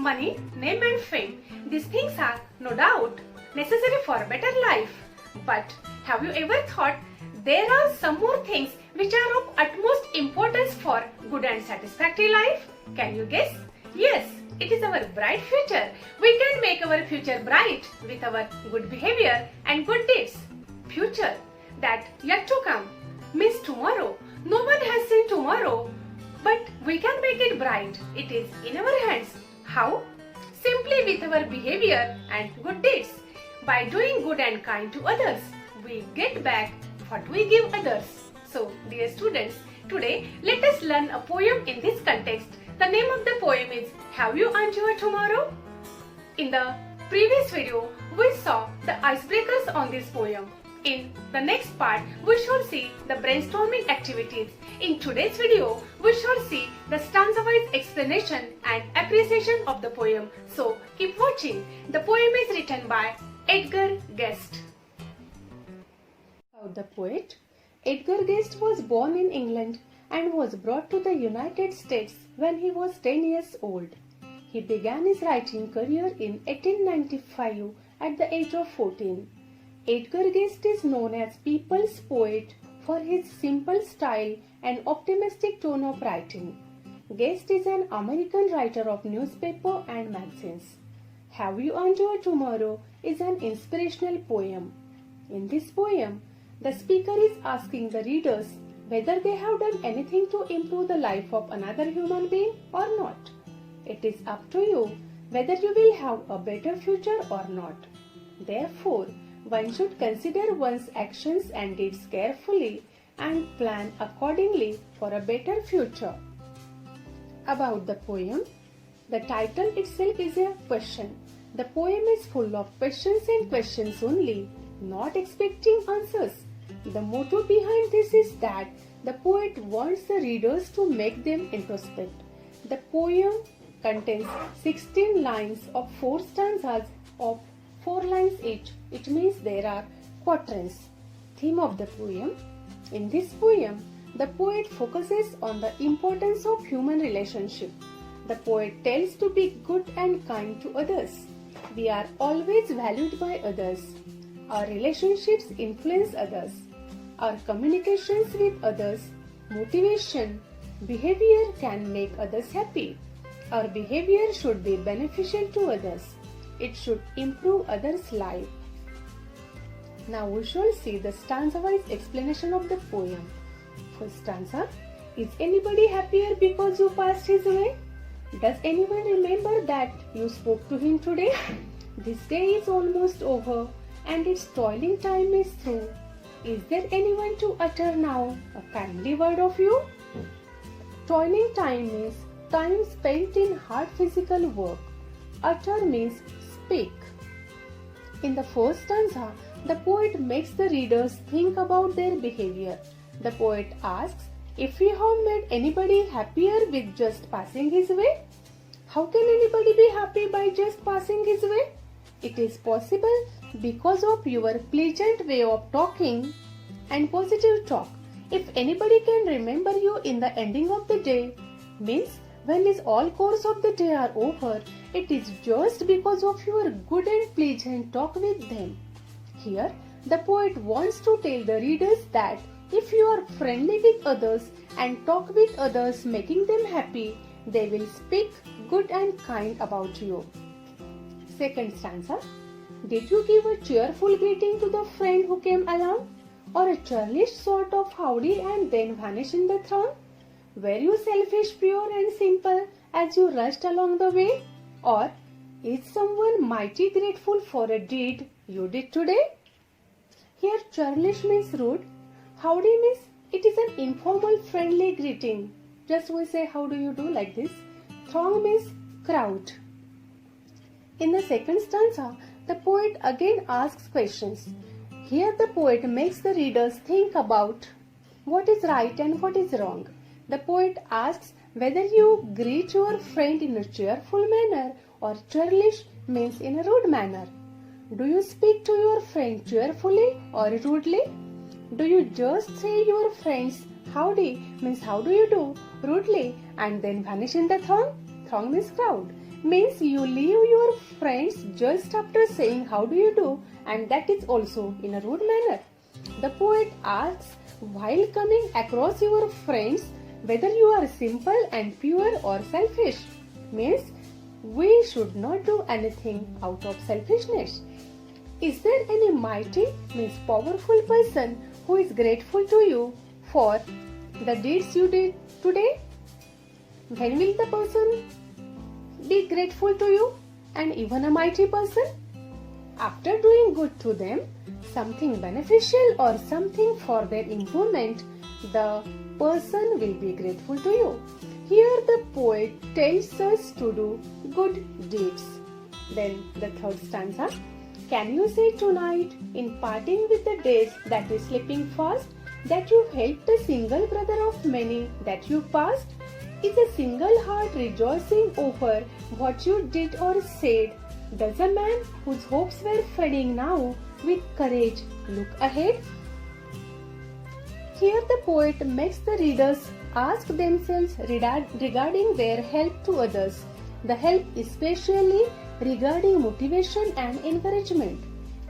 money, name and fame. These things are no doubt necessary for a better life. But have you ever thought there are some more things which are of utmost importance for good and satisfactory life? Can you guess? Yes, it is our bright future. We can make our future bright with our good behavior and good deeds. Future that yet to come means tomorrow. No one has seen tomorrow, but we can make it bright. It is in our hands. How? Simply with our behavior and good deeds. By doing good and kind to others, we get back what we give others. So, dear students, today let us learn a poem in this context. The name of the poem is Have You Earned Your Tomorrow? In the previous video, we saw the icebreakers on this poem. In the next part, we shall see the brainstorming activities. In today's video, we shall see the stanza-wise explanation and appreciation of the poem. So, keep watching. The poem is written by Edgar Guest. The poet Edgar Guest was born in England and was brought to the United States when he was 10 years old. He began his writing career in 1895 at the age of 14. Edgar Guest is known as people's poet for his simple style and optimistic tone of writing. Guest is an American writer of newspaper and magazines. Have You Earned Your Tomorrow is an inspirational poem. In this poem, the speaker is asking the readers whether they have done anything to improve the life of another human being or not. It is up to you whether you will have a better future or not. Therefore, one should consider one's actions and deeds carefully and plan accordingly for a better future. About the poem, the title itself is a question. The poem is full of questions and questions only, not expecting answers. The motto behind this is that the poet wants the readers to make them introspect. The poem contains 16 lines of 4 stanzas of 4 lines each. It means there are quatrains. Theme of the poem. In this poem, the poet focuses on the importance of human relationship. The poet tells to be good and kind to others. We are always valued by others. Our relationships influence others. Our communications with others, motivation, behavior can make others happy. Our behavior should be beneficial to others. It should improve others' life. Now we shall see the stanza-wise explanation of the poem. First stanza. Is anybody happier because you passed his way? Does anyone remember that you spoke to him today? This day is almost over and its toiling time is through. Is there anyone to utter now a kindly word of you? Toiling time means time spent in hard physical work. Utter means speak. In the first stanza, the poet makes the readers think about their behavior. The poet asks if we have made anybody happier with just passing his way. How can anybody be happy by just passing his way? It is possible because of your pleasant way of talking and positive talk. If anybody can remember you in the ending of the day, means when his all course of the day are over, it is just because of your good and pleasant talk with them. Here, the poet wants to tell the readers that if you are friendly with others and talk with others making them happy, they will speak good and kind about you. Second stanza. Did you give a cheerful greeting to the friend who came along? Or a churlish sort of howdy and then vanish in the throng? Were you selfish, pure and simple as you rushed along the way? Or is someone mighty grateful for a deed you did today? Here churlish means rude. Howdy means it is an informal friendly greeting. Just we say how do you do like this. Throng means crowd. In the second stanza, the poet again asks questions. Here the poet makes the readers think about what is right and what is wrong. The poet asks whether you greet your friend in a cheerful manner or churlish means in a rude manner. Do you speak to your friend cheerfully or rudely? Do you just say your friend's howdy means how do you do rudely and then vanish in the throng? Throng means crowd. means you leave your friends just after saying how do you do, and that is also in a rude manner. The poet asks while coming across your friends whether you are simple and pure or selfish, means we should not do anything out of selfishness. Is there any mighty, means powerful person who is grateful to you for the deeds you did today? When will the person be grateful to you, and even a mighty person? After doing good to them, something beneficial or something for their improvement, the person will be grateful to you. Here the poet tells us to do good deeds. Then the third stanza. Can you say tonight, in parting with the days that is slipping fast, that you helped a single brother of many that you passed? Is a single heart rejoicing over what you did or said? Does a man whose hopes were fading now with courage look ahead? Here the poet makes the readers ask themselves regarding their help to others. The help especially regarding motivation and encouragement.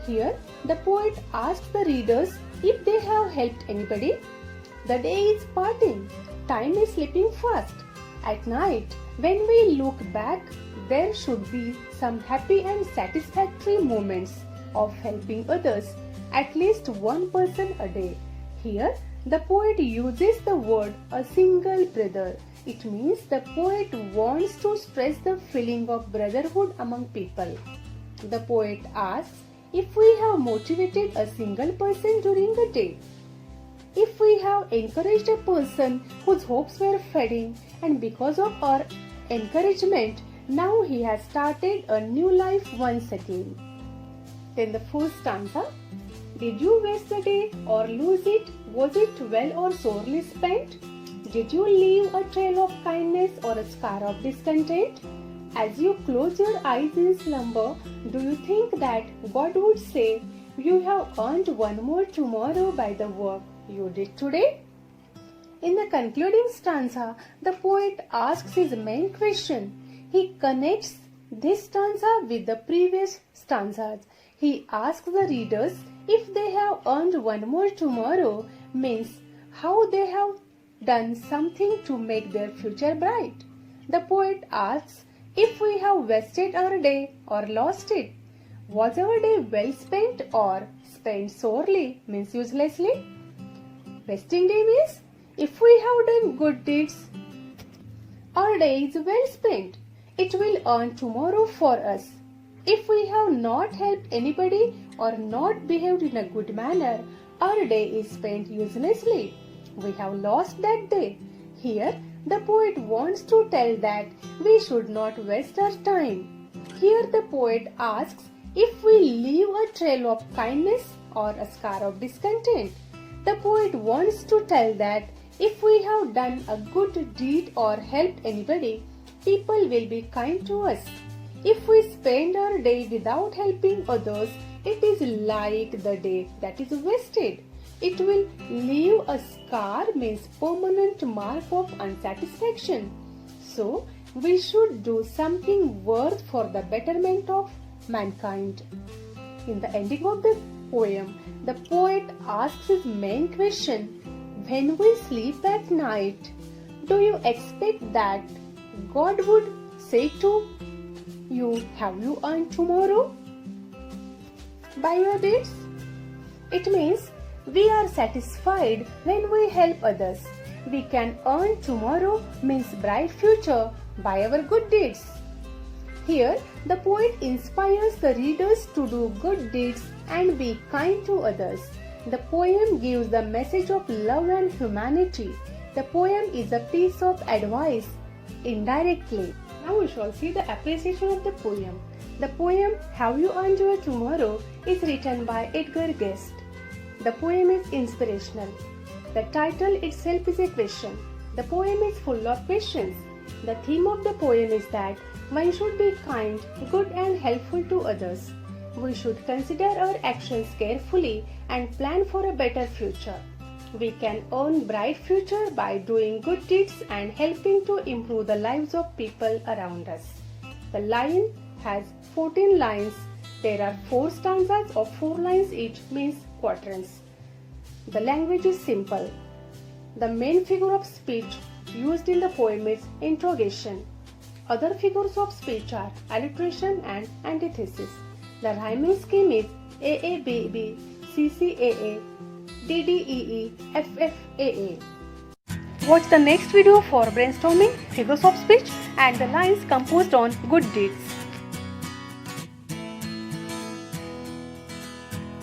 Here the poet asks the readers if they have helped anybody. The day is parting. Time is slipping fast. At night, when we look back, there should be some happy and satisfactory moments of helping others, at least one person a day. Here, the poet uses the word a single brother. It means the poet wants to stress the feeling of brotherhood among people. The poet asks if we have motivated a single person during the day, if we have encouraged a person whose hopes were fading, and because of our encouragement, now he has started a new life once again. Then the fourth stanza. Did you waste the day or lose it? Was it well or sorely spent? Did you leave a trail of kindness or a scar of discontent? As you close your eyes in slumber, do you think that God would say, you have earned one more tomorrow by the work you did today? In the concluding stanza, the poet asks his main question. He connects this stanza with the previous stanzas. He asks the readers if they have earned one more tomorrow, means how they have done something to make their future bright. The poet asks if we have wasted our day or lost it. Was our day well spent or spent sorely, means uselessly? Wasting day means if we have done good deeds, our day is well spent. It will earn tomorrow for us. If we have not helped anybody or not behaved in a good manner, our day is spent uselessly. We have lost that day. Here, the poet wants to tell that we should not waste our time. Here, the poet asks if we leave a trail of kindness or a scar of discontent. The poet wants to tell that if we have done a good deed or helped anybody, people will be kind to us. If we spend our day without helping others, it is like the day that is wasted. It will leave a scar, means permanent mark of unsatisfaction. So, we should do something worth for the betterment of mankind. In the ending of the poem, the poet asks his main question, when we sleep at night, do you expect that God would say to you, have you earned tomorrow by your deeds? It means we are satisfied when we help others. We can earn tomorrow, means bright future, by our good deeds. Here, the poet inspires the readers to do good deeds and be kind to others. The poem gives the message of love and humanity. The poem is a piece of advice indirectly. Now we shall see the appreciation of the poem. The poem Have You Earned Your Tomorrow is written by Edgar Guest. The poem is inspirational. The title itself is a question. The poem is full of questions. The theme of the poem is that one should be kind, good and helpful to others. We should consider our actions carefully and plan for a better future. We can earn bright future by doing good deeds and helping to improve the lives of people around us. The line has 14 lines. There are 4 stanzas of 4 lines each, means quatrains. The language is simple. The main figure of speech used in the poem is interrogation. Other figures of speech are alliteration and antithesis. The rhyming scheme is AABB, CCAA, DDEE, FFAA. Watch the next video for brainstorming figures of speech and the lines composed on good deeds.